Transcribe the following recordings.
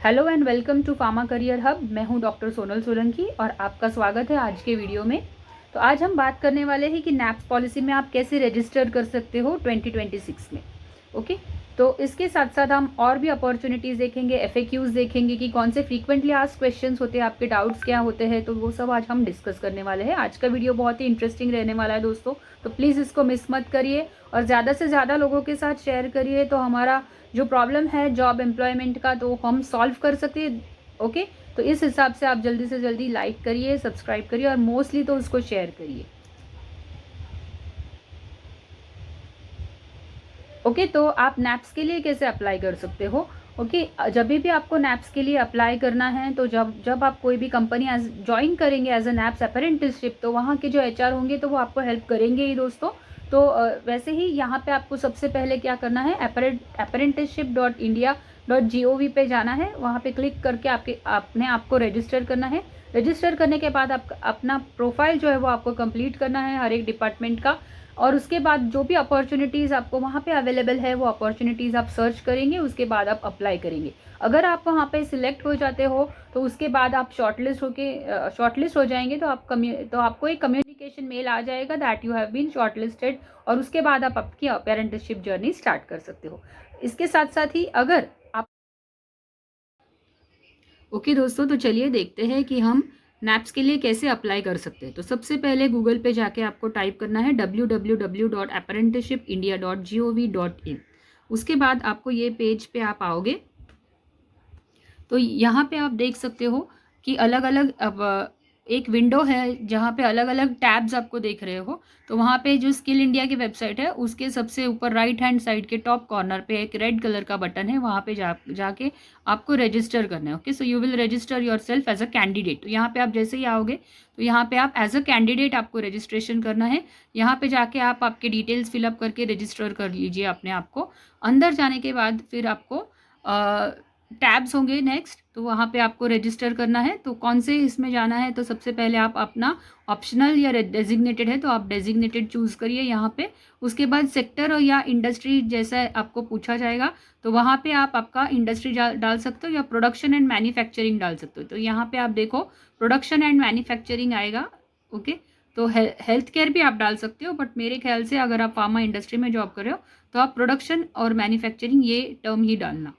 Hello and welcome to pharma career hub. मैं हूं doctor Sonal Solanki और आपका स्वागत है आज के वीडियो में। तो आज हम बात करने वाले हैं कि नैप्स पॉलिसी में आप कैसे रजिस्टर कर सकते हो 2026 में। ओके, तो इसके साथ साथ हम और भी अपॉर्चुनिटीज़ देखेंगे, एफएक्यूज़ देखेंगे कि कौन से फ्रीक्वेंटली आस्क्ड क्वेश्चंस होते हैं, आपके डाउट्स क्या होते हैं, तो वो सब आज हम डिस्कस करने वाले हैं। आज का वीडियो बहुत ही इंटरेस्टिंग रहने वाला है दोस्तों, तो प्लीज़ इसको मिस मत करिए और ज़्यादा से ज़्यादा लोगों के साथ शेयर करिए, तो हमारा जो प्रॉब्लम है जॉब एम्प्लॉयमेंट का तो हम सॉल्व कर सके। ओके, तो इस हिसाब से आप जल्दी से जल्दी लाइक करिए, सब्सक्राइब करिए और मोस्टली तो उसको शेयर करिए। ओके, तो आप नैप्स के लिए कैसे अप्लाई कर सकते हो। ओके, जब भी आपको नैप्स के लिए अप्लाई करना है तो जब आप कोई भी कंपनी ज्वाइन करेंगे एज अ नैप्स अप्रेंटिसशिप, तो वहाँ के जो एचआर होंगे तो वो आपको हेल्प करेंगे ही दोस्तों। तो वैसे ही यहाँ पे आपको सबसे पहले क्या करना है, apprenticeship.india.gov पे जाना है। वहाँ पे क्लिक करके अपने आपको रजिस्टर करना है। रजिस्टर करने के बाद आप अपना प्रोफाइल जो है वो आपको कंप्लीट करना है हर एक डिपार्टमेंट का, और उसके बाद जो भी अपॉर्चुनिटीज़ आपको वहाँ पे अवेलेबल है वो अपॉर्चुनिटीज़ आप सर्च करेंगे, उसके बाद आप अप्लाई करेंगे। अगर आप वहाँ पे सिलेक्ट हो जाते हो तो उसके बाद आप शॉर्टलिस्ट हो जाएंगे, तो आपको एक कम्युनिकेशन मेल आ जाएगा that you have been shortlisted, और उसके बाद आप आपकी अपेरेंटिसशिप जर्नी स्टार्ट कर सकते हो। इसके साथ साथ ही अगर आप ओके दोस्तों, तो चलिए देखते हैं कि हम नैप्स के लिए कैसे अप्लाई कर सकते हैं। तो सबसे पहले गूगल पे जाके आपको टाइप करना है www.apprenticeshipindia.gov.in। उसके बाद आपको ये पेज पे आप आओगे तो यहाँ पे आप देख सकते हो कि अलग अलग अब एक विंडो है जहाँ पे अलग अलग टैब्स आपको देख रहे हो। तो वहाँ पे जो स्किल इंडिया की वेबसाइट है उसके सबसे ऊपर राइट हैंड साइड के टॉप कॉर्नर पे एक रेड कलर का बटन है, वहाँ पे जाके आपको रजिस्टर करना है। Okay, so you will register yourself as a candidate. तो यहाँ पे आप जैसे ही आओगे तो यहाँ पे आप एज अ कैंडिडेट आपको रजिस्ट्रेशन करना है। यहाँ पे जाके आप आपके डिटेल्स फिलअप करके रजिस्टर कर लीजिए अपने आप को। अंदर जाने के बाद फिर आपको टैब्स होंगे नेक्स्ट, तो वहाँ पे आपको रजिस्टर करना है। तो कौन से इसमें जाना है, तो सबसे पहले आप अपना ऑप्शनल या डेजिग्नेटेड है तो आप डेजिग्नेटेड चूज़ करिए यहाँ पे। उसके बाद सेक्टर या इंडस्ट्री जैसा आपको पूछा जाएगा, तो वहाँ पे आप आपका इंडस्ट्री डाल सकते हो या प्रोडक्शन एंड मैन्युफैक्चरिंग डाल सकते हो। तो यहाँ पे आप देखो प्रोडक्शन एंड मैन्युफैक्चरिंग आएगा। ओके, तो हेल्थ केयर भी आप डाल सकते हो, बट मेरे ख्याल से अगर आप फार्मा इंडस्ट्री में जॉब कर रहे हो तो आप प्रोडक्शन और मैन्युफैक्चरिंग ये टर्म ही डालना।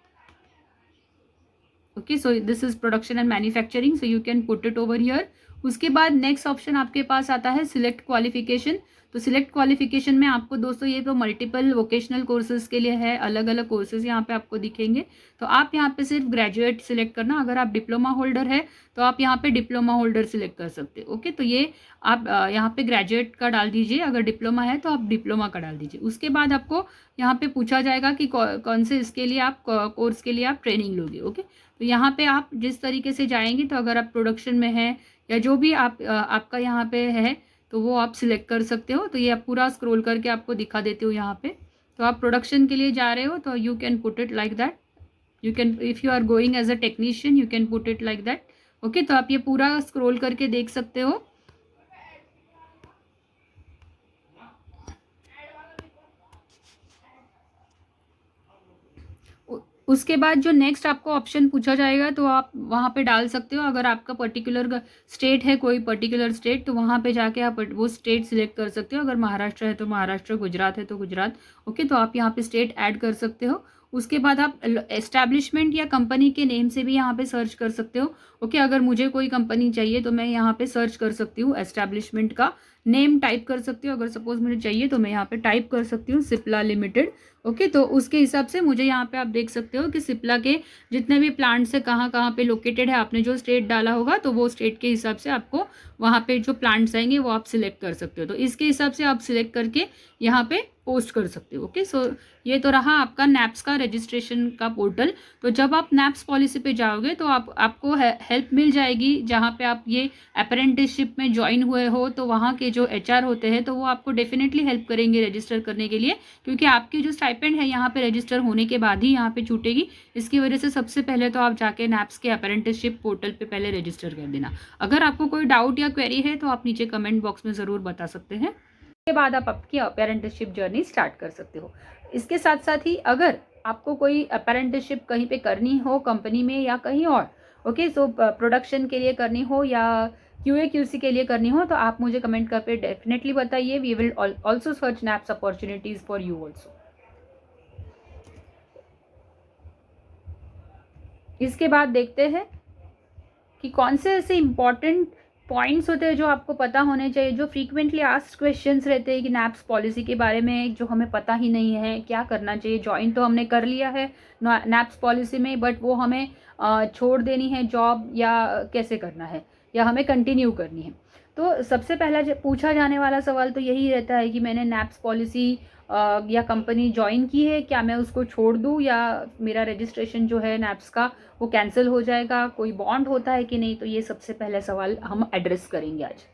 Okay, so this is production and manufacturing, so you can put it over here. उसके बाद नेक्स्ट ऑप्शन आपके पास आता है सिलेक्ट क्वालिफिकेशन। तो सिलेक्ट क्वालिफिकेशन में आपको दोस्तों ये तो मल्टीपल वोकेशनल कोर्सेज के लिए है, अलग अलग कोर्सेज यहाँ पे आपको दिखेंगे। तो आप यहाँ पे सिर्फ ग्रेजुएट सिलेक्ट करना। अगर आप डिप्लोमा होल्डर है तो आप यहाँ पे डिप्लोमा होल्डर सिलेक्ट कर सकते हो। ओके, तो ये आप यहाँ पे ग्रेजुएट का डाल दीजिए, अगर डिप्लोमा है तो आप डिप्लोमा का डाल दीजिए। उसके बाद आपको यहाँ पे पूछा जाएगा कि कौन से इसके लिए आप कोर्स के लिए आप ट्रेनिंग लोगे। ओके, तो यहाँ पे आप जिस तरीके से जाएंगे, तो अगर आप प्रोडक्शन में है या जो भी आपका यहाँ पे है तो वो आप सिलेक्ट कर सकते हो। तो ये आप पूरा स्क्रॉल करके आपको दिखा देती हूँ यहाँ पे। तो आप प्रोडक्शन के लिए जा रहे हो तो you can put it like that. You can, if you are going as a technician you can put it like that. Okay, तो आप ये पूरा स्क्रॉल करके देख सकते हो। उसके बाद जो नेक्स्ट आपको ऑप्शन पूछा जाएगा तो आप वहाँ पे डाल सकते हो। अगर आपका पर्टिकुलर स्टेट है, कोई पर्टिकुलर स्टेट, तो वहाँ पे जाके आप वो स्टेट सिलेक्ट कर सकते हो। अगर महाराष्ट्र है तो महाराष्ट्र, गुजरात है तो गुजरात। ओके, तो आप यहाँ पे स्टेट ऐड कर सकते हो। उसके बाद आप एस्टैब्लिशमेंट या कंपनी के नेम से भी यहाँ पे सर्च कर सकते हो। ओके, अगर मुझे कोई कंपनी चाहिए तो मैं यहाँ पे सर्च कर सकती हूँ, एस्टैब्लिशमेंट का नेम टाइप कर सकती हूँ। अगर सपोज मुझे चाहिए तो मैं यहाँ पे टाइप कर सकती हूँ सिप्ला लिमिटेड। ओके, तो उसके हिसाब से मुझे यहाँ पे आप देख सकते हो कि सिप्ला के जितने भी प्लांट्स है कहाँ कहाँ पे लोकेटेड है। आपने जो स्टेट डाला होगा तो वो स्टेट के हिसाब से आपको वहाँ पे जो प्लांट्स आएंगे वो आप सिलेक्ट कर सकते हो। तो इसके हिसाब से आप सिलेक्ट करके यहाँ पे पोस्ट कर सकते हो। ओके, सो ये तो रहा आपका नैप्स का रजिस्ट्रेशन का पोर्टल। तो जब आप नैप्स पॉलिसी पे जाओगे तो आपको हेल्प मिल जाएगी। जहाँ पे आप ये अप्रेंटिसशिप में ज्वाइन हुए हो तो वहाँ के जो एचआर होते हैं तो वो आपको डेफिनेटली हेल्प करेंगे रजिस्टर करने के लिए, क्योंकि आपकी जो स्टाइपेंड है यहाँ पे रजिस्टर होने के बाद ही यहाँ पे छूटेगी। इसकी वजह से सबसे पहले तो आप जाके नैप्स के अप्रेंटिसशिप पोर्टल पे पहले रजिस्टर कर देना। अगर आपको कोई डाउट या क्वेरी है तो आप नीचे कमेंट बॉक्स में ज़रूर बता सकते हैं। के बाद आप आपकी अपेरेंटिसशिप जर्नी स्टार्ट कर सकते हो। इसके साथ साथ ही अगर आपको कोई अप्रेंटिसशिप कहीं पे करनी हो कंपनी में या कहीं और, ओके, सो प्रोडक्शन के लिए करनी हो या क्यूए क्यूसी के लिए करनी हो, तो आप मुझे कमेंट कर पे डेफिनेटली बताइए. We will also search NAPS opportunities for you also. इसके बाद देखते हैं कि कौन से ऐसे इम्पॉर्टेंट पॉइंट्स होते हैं जो आपको पता होने चाहिए, जो फ्रीक्वेंटली आस्क्ड क्वेश्चंस रहते हैं कि नैप्स पॉलिसी के बारे में जो हमें पता ही नहीं है क्या करना चाहिए. ज्वाइन तो हमने कर लिया है नैप्स पॉलिसी में, बट वो हमें छोड़ देनी है जॉब या कैसे करना है या हमें कंटिन्यू करनी है. तो सबसे पहला पूछा जाने वाला सवाल तो यही रहता है कि मैंने नैप्स पॉलिसी या कंपनी ज्वाइन की है, क्या मैं उसको छोड़ दूँ या मेरा रजिस्ट्रेशन जो है नैप्स का वो कैंसिल हो जाएगा, कोई बॉन्ड होता है कि नहीं. तो ये सबसे पहला सवाल हम एड्रेस करेंगे आज.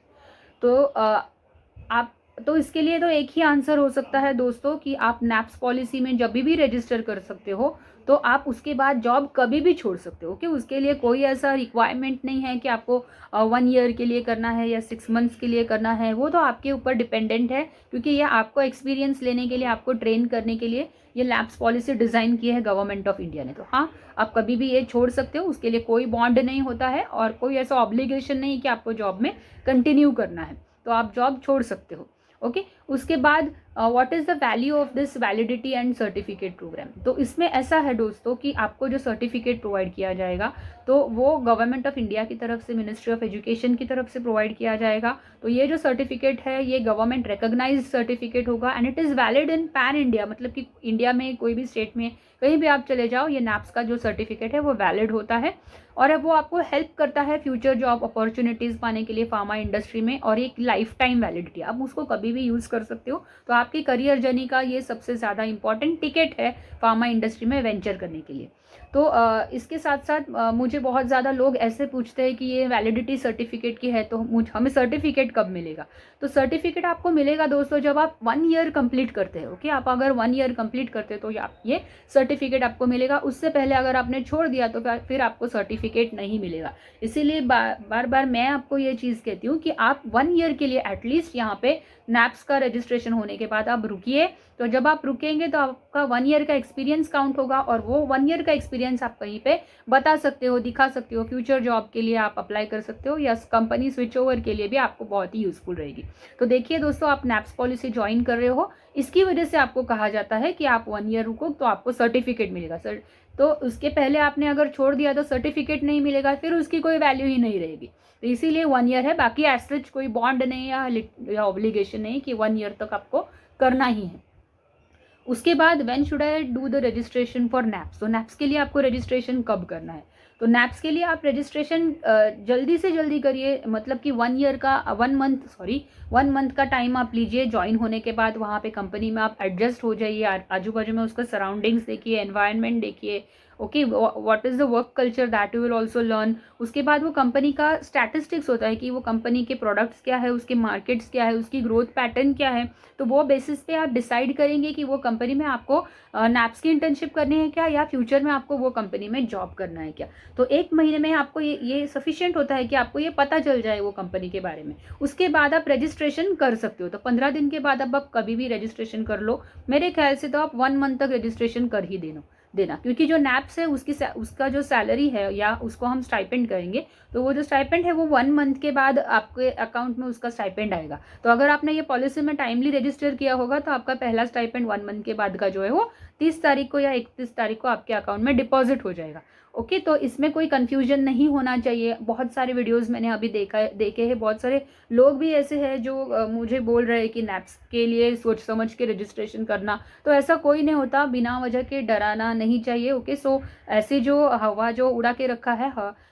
तो आप तो इसके लिए तो एक ही आंसर हो सकता है दोस्तों कि आप नैप्स पॉलिसी में जब भी रजिस्टर कर सकते हो तो आप उसके बाद जॉब कभी भी छोड़ सकते हो. कि उसके लिए कोई ऐसा रिक्वायरमेंट नहीं है कि आपको 1 ईयर के लिए करना है या 6 मंथ्स के लिए करना है. वो तो आपके ऊपर डिपेंडेंट है, क्योंकि ये आपको एक्सपीरियंस लेने के लिए, आपको ट्रेन करने के लिए ये नैप्स पॉलिसी डिज़ाइन की है गवर्नमेंट ऑफ इंडिया ने. तो हाँ, आप कभी भी ये छोड़ सकते हो. उसके लिए कोई बॉन्ड नहीं होता है और कोई ऐसा ऑब्लिगेशन नहीं कि आपको जॉब में कंटिन्यू करना है. तो आप जॉब छोड़ सकते हो. ओके, उसके बाद what is the value of this validity and certificate program. तो इसमें ऐसा है दोस्तों कि आपको जो सर्टिफिकेट प्रोवाइड किया जाएगा तो वो गवर्नमेंट ऑफ इंडिया की तरफ से, मिनिस्ट्री ऑफ एजुकेशन की तरफ से प्रोवाइड किया जाएगा. तो ये जो सर्टिफिकेट है ये गवर्नमेंट रिकॉग्नाइज्ड सर्टिफिकेट होगा and it is valid in pan India. मतलब कि इंडिया में कोई भी स्टेट में कहीं भी आप चले जाओ, ये नैप्स का जो सर्टिफिकेट है वो वैलिड होता है और अब वो आपको हेल्प करता है फ्यूचर जॉब अपॉर्चुनिटीज़ पाने के लिए फार्मा इंडस्ट्री में. और एक लाइफ टाइम वैलिडिटी, आप उसको कभी भी यूज़ कर सकते हो. तो आपकी करियर जर्नी का ये सबसे ज़्यादा इंपॉर्टेंट टिकट है फार्मा इंडस्ट्री में वेंचर करने के लिए. तो इसके साथ साथ मुझे बहुत ज़्यादा लोग ऐसे पूछते हैं कि ये वैलिडिटी सर्टिफिकेट की है तो हमें सर्टिफिकेट कब मिलेगा. तो सर्टिफिकेट आपको मिलेगा दोस्तों जब आप 1 ईयर कंप्लीट करते हो. ओके, आप अगर 1 ईयर कंप्लीट करते हो तो ये सर्टिफिकेट आपको मिलेगा. उससे पहले अगर आपने छोड़ दिया तो फिर आपको सर्टिफिकेट नहीं मिलेगा. इसीलिए बार बार मैं आपको ये चीज़ कहती हूँ कि आप 1 ईयर के लिए एटलीस्ट यहाँ पे नैप्स का रजिस्ट्रेशन होने के बाद आप रुकिए. तो जब आप रुकेंगे तो आपका 1 ईयर का एक्सपीरियंस काउंट होगा और वो 1 ईयर का एक्सपीरियंस आप कहीं पे बता सकते हो, दिखा सकते हो. फ्यूचर जॉब के लिए आप अप्लाई कर सकते हो या कंपनी स्विच ओवर के लिए भी आपको बहुत ही यूजफुल रहेगी. तो देखिए दोस्तों, आप नैप्स पॉलिसी ज्वाइन कर रहे हो, इसकी वजह से आपको कहा जाता है कि आप 1 ईयर रुको तो आपको सर्टिफिकेट मिलेगा. सर, तो उसके पहले आपने अगर छोड़ दिया तो सर्टिफिकेट नहीं मिलेगा, फिर उसकी कोई वैल्यू ही नहीं रहेगी. तो इसीलिए 1 ईयर है. बाकी एज सच कोई बॉन्ड नहीं या ऑब्लिगेशन नहीं कि 1 ईयर तक आपको करना ही है. उसके बाद when should I do the registration for NAPS. तो नैप्स के लिए आपको रजिस्ट्रेशन कब करना है. तो नैप्स के लिए आप रजिस्ट्रेशन जल्दी से जल्दी करिए. मतलब कि 1 मंथ का टाइम आप लीजिए. ज्वाइन होने के बाद वहाँ पे कंपनी में आप एडजस्ट हो जाइए, आजू बाजू में उसका सराउंडिंग्स देखिए, एनवायरनमेंट देखिए. Okay, what is the work culture that you will also learn. उसके बाद वो कंपनी का स्टैटिस्टिक्स होता है कि वो कंपनी के प्रोडक्ट्स क्या है, उसके मार्केट्स क्या है, उसकी ग्रोथ पैटर्न क्या है. तो वो बेसिस पे आप डिसाइड करेंगे कि वो कंपनी में आपको नैप्स की इंटर्नशिप करनी है क्या या फ्यूचर में आपको वो कंपनी में जॉब करना है क्या. तो 1 महीने में आपको ये सफिशिएंट होता है कि आपको ये पता चल जाए वो कंपनी के बारे में. उसके बाद आप रजिस्ट्रेशन कर सकते हो. तो 15 दिन के बाद अब आप कभी भी रजिस्ट्रेशन कर लो. मेरे ख्याल से तो आप 1 मंथ तक रजिस्ट्रेशन कर ही देना, क्योंकि जो नैप्स है उसका जो सैलरी है या उसको हम स्टाइपेंड करेंगे, तो वो जो स्टाइपेंड है वो 1 मंथ के बाद आपके अकाउंट में उसका स्टाइपेंड आएगा. तो अगर आपने ये पॉलिसी में टाइमली रजिस्टर किया होगा तो आपका पहला स्टाइपेंड 1 मंथ के बाद का जो है वो 30 तारीख को या 31 तारीख को आपके अकाउंट में डिपॉजिट हो जाएगा. ओके, तो इसमें कोई कंफ्यूजन नहीं होना चाहिए. बहुत सारे वीडियोस मैंने अभी देखे हैं. बहुत सारे लोग भी ऐसे हैं जो मुझे बोल रहे हैं कि नैप्स के लिए सोच समझ के रजिस्ट्रेशन करना. तो ऐसा कोई नहीं होता, बिना वजह के डराना नहीं चाहिए. ओके, सो ऐसी जो हवा जो उड़ा के रखा है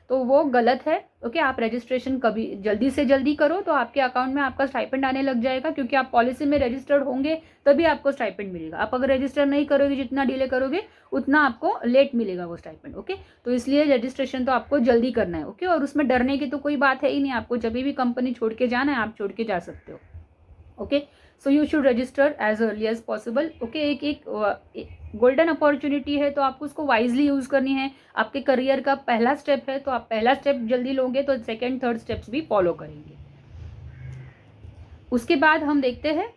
तो वो गलत है. ओके, आप रजिस्ट्रेशन कभी जल्दी से जल्दी करो तो आपके अकाउंट में आपका स्टाइपेंड आने लग जाएगा, क्योंकि आप पॉलिसी में रजिस्टर्ड होंगे तभी आपको स्टाइपेंड मिलेगा. आप अगर रजिस्टर नहीं करोगे, जितना डिले करोगे उतना आपको लेट मिलेगा वो स्टाइपेंड. ओके, तो इसलिए रजिस्ट्रेशन तो आपको जल्दी करना है. ओके, और उसमें डरने की तो कोई बात है ही नहीं. आपको जब भी कंपनी छोड़ के जाना है आप छोड़ के जा सकते हो. Okay, so you should register as early as possible. Okay, एक गोल्डन अपॉर्चुनिटी है तो आपको उसको वाइजली यूज़ करनी है. आपके करियर का पहला स्टेप है तो आप पहला स्टेप जल्दी लोगे तो सेकेंड थर्ड स्टेप्स भी फॉलो करेंगे. उसके बाद हम देखते हैं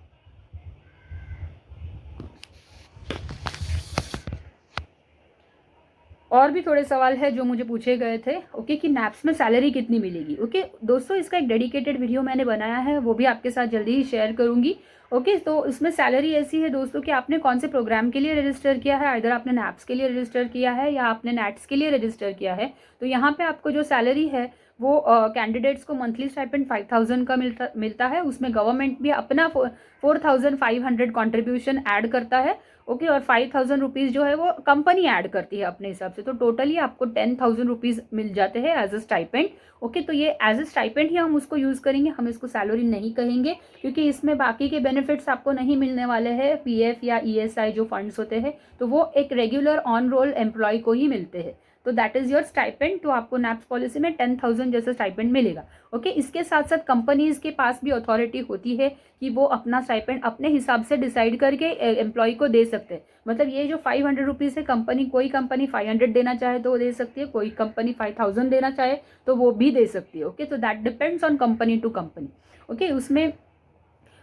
और भी थोड़े सवाल है जो मुझे पूछे गए थे, ओके, कि नैप्स में सैलरी कितनी मिलेगी। ओके दोस्तों, इसका एक डेडिकेटेड वीडियो मैंने बनाया है, वो भी आपके साथ जल्दी ही शेयर करूंगी। ओके, तो इसमें सैलरी ऐसी है दोस्तों कि आपने कौन से प्रोग्राम के लिए रजिस्टर किया है, इधर आपने नैप्स के लिए रजिस्टर किया है या आपने नेट्स के लिए रजिस्टर किया है, तो यहाँ पे आपको जो सैलरी है वो कैंडिडेट्स को मंथली स्टाइपेंड 5000 का मिलता है। उसमें गवर्नमेंट भी अपना 4500 कॉन्ट्रीब्यूशन ऐड करता है। ओके, और 5000 रुपीज़ जो है वो कंपनी ऐड करती है अपने हिसाब से, तो टोटली आपको 10,000 रुपीज़ मिल जाते हैं एज अ स्टाइपेंड। ओके, तो ये एज अ स्टाइपेंड ही हम उसको यूज़ करेंगे, हम इसको सैलरी नहीं कहेंगे, क्योंकि इसमें बाकी के बेनिफिट्स आपको नहीं मिलने वाले हैं। पीएफ या ईएसआई जो फंड्स होते हैं तो वो एक रेगुलर ऑन रोल एम्प्लॉय को ही मिलते हैं। तो दैट इज़ योर स्टाइपेंड। तो आपको नैप्स पॉलिसी में 10,000 जैसा स्टाइपेंड मिलेगा। ओके, इसके साथ साथ कंपनीज के पास भी अथॉरिटी होती है कि वो अपना स्टाइपेंड अपने हिसाब से डिसाइड करके एम्प्लॉय को दे सकते हैं। मतलब ये जो 500 रुपीज़ है, कोई कंपनी 500 देना चाहे तो वो दे सकती है, कोई कंपनी 5000 देना चाहे तो वो भी दे सकती है। ओके, तो that depends on company to company. Okay, उसमें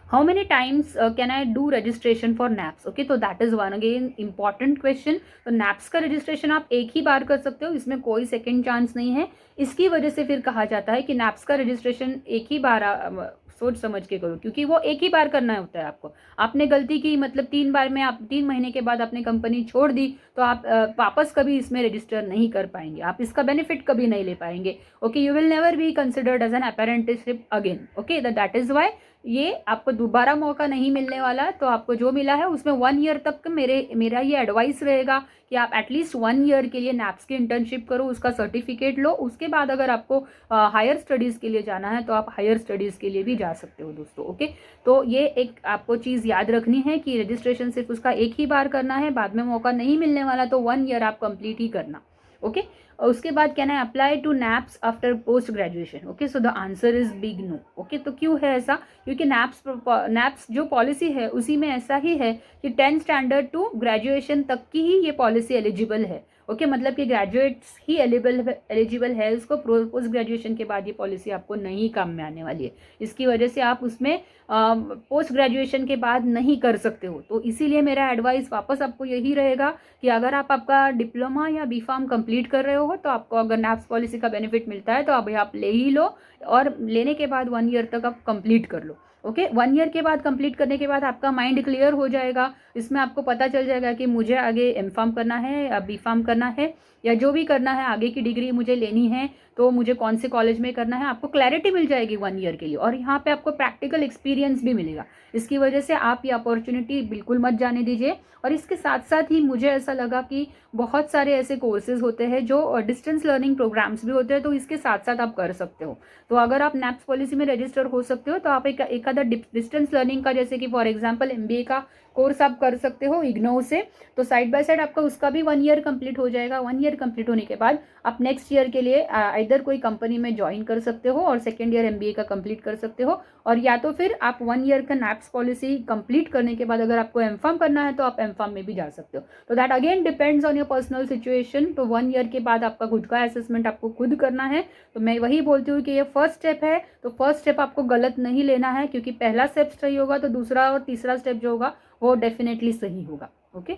how many times can I do registration for NAPS. Okay, तो that is one again important question. तो नैप्स का रजिस्ट्रेशन आप एक ही बार कर सकते हो, इसमें कोई सेकेंड चांस नहीं है। इसकी वजह से फिर कहा जाता है कि नैप्स का रजिस्ट्रेशन एक ही बार सोच समझ के करो, क्योंकि वो एक ही बार करना होता है आपको। आपने गलती की, मतलब 3 बार में आप 3 महीने के बाद आपने कंपनी छोड़ दी, तो आप वापस कभी इसमें रजिस्टर नहीं कर पाएंगे, आप इसका बेनिफिट कभी नहीं ले पाएंगे। Okay, you will never be considered as an apprenticeship again. Okay, that is why ये आपको दोबारा मौका नहीं मिलने वाला है। तो आपको जो मिला है उसमें 1 ईयर तक मेरा ये एडवाइस रहेगा कि आप एटलीस्ट 1 ईयर के लिए नैप्स की इंटर्नशिप करो, उसका सर्टिफिकेट लो। उसके बाद अगर आपको हायर स्टडीज़ के लिए जाना है तो आप हायर स्टडीज़ के लिए भी जा सकते हो दोस्तों। ओके, तो ये एक आपको चीज़ याद रखनी है कि रजिस्ट्रेशन सिर्फ उसका एक ही बार करना है, बाद में मौका नहीं मिलने वाला, तो 1 ईयर आप कंप्लीट ही करना। ओके, और उसके बाद can I apply to NAPS after post graduation. Okay, so the answer is big no. Okay, तो क्यों है ऐसा? क्योंकि नैप्स जो पॉलिसी है उसी में ऐसा ही है कि 10 स्टैंडर्ड टू ग्रेजुएशन तक की ही ये पॉलिसी एलिजिबल है। ओके, मतलब कि ग्रेजुएट्स ही एलिजिबल है उसको, पोस्ट ग्रेजुएशन के बाद ये पॉलिसी आपको नहीं काम में आने वाली है। इसकी वजह से आप उसमें पोस्ट ग्रेजुएशन के बाद नहीं कर सकते हो। तो इसीलिए मेरा एडवाइस वापस आपको यही रहेगा कि अगर आप आपका डिप्लोमा या बीफार्म कंप्लीट कर रहे हो तो आपको अगर नैप्स पॉलिसी का बेनिफिट मिलता है तो अभी आप ले ही लो, और लेने के बाद 1 ईयर तक आप कंप्लीट कर लो। ओके, 1 ईयर के बाद कंप्लीट करने के बाद आपका माइंड क्लियर हो जाएगा। इसमें आपको पता चल जाएगा कि मुझे आगे एमफार्म करना है या बीफार्म करना है या जो भी करना है, आगे की डिग्री मुझे लेनी है तो मुझे कौन से कॉलेज में करना है, आपको क्लैरिटी मिल जाएगी 1 ईयर के लिए। और यहाँ पे आपको प्रैक्टिकल एक्सपीरियंस भी मिलेगा। इसकी वजह से आप ये अपॉर्चुनिटी बिल्कुल मत जाने दीजिए। और इसके साथ साथ ही मुझे ऐसा लगा कि बहुत सारे ऐसे कोर्सेज होते हैं जो डिस्टेंस लर्निंग प्रोग्राम्स भी होते हैं, तो इसके साथ साथ आप कर सकते हो। तो अगर आप नैप्स पॉलिसी में रजिस्टर हो सकते हो तो आप एक आधा डिस्टेंस लर्निंग का, जैसे कि फॉर एग्जांपल MBA का कोर्स आप कर सकते हो इग्नोउ से, तो साइड बाय साइड आपका उसका भी 1 ईयर कंप्लीट हो जाएगा। 1 ईयर कंप्लीट होने के बाद आप नेक्स्ट ईयर के लिए इधर कोई कंपनी में ज्वाइन कर सकते हो और सेकेंड ईयर MBA का कंप्लीट कर सकते हो। और या तो फिर आप 1 ईयर का नैप्स पॉलिसी कंप्लीट करने के बाद अगर आपको एमफार्म करना है तो आप एमफार्म में भी जा सकते हो। तो that again depends on your personal situation. तो 1 ईयर के बाद आपका खुद का असेसमेंट आपको खुद करना है। तो मैं वही बोलती हूँ कि ये फर्स्ट स्टेप है, तो फर्स्ट स्टेप आपको गलत नहीं लेना है, क्योंकि पहला स्टेप सही होगा तो दूसरा और तीसरा स्टेप जो होगा वो डेफिनेटली सही होगा। ओके,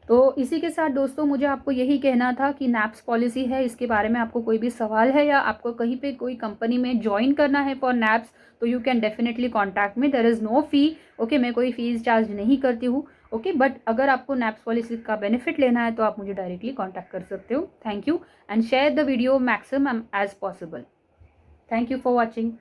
तो इसी के साथ दोस्तों मुझे आपको यही कहना था कि नैप्स पॉलिसी है, इसके बारे में आपको कोई भी सवाल है या आपको कहीं पे कोई कंपनी में ज्वाइन करना है फॉर नैप्स, तो you can definitely contact me. There is no fee. Okay, मैं कोई फीस चार्ज नहीं करती हूँ। ओके, बट अगर आपको नैप्स पॉलिसी का बेनिफिट लेना है तो आप मुझे डायरेक्टली कॉन्टैक्ट कर सकते हो। Thank you and share the video maximum age possible. Thank you for watching.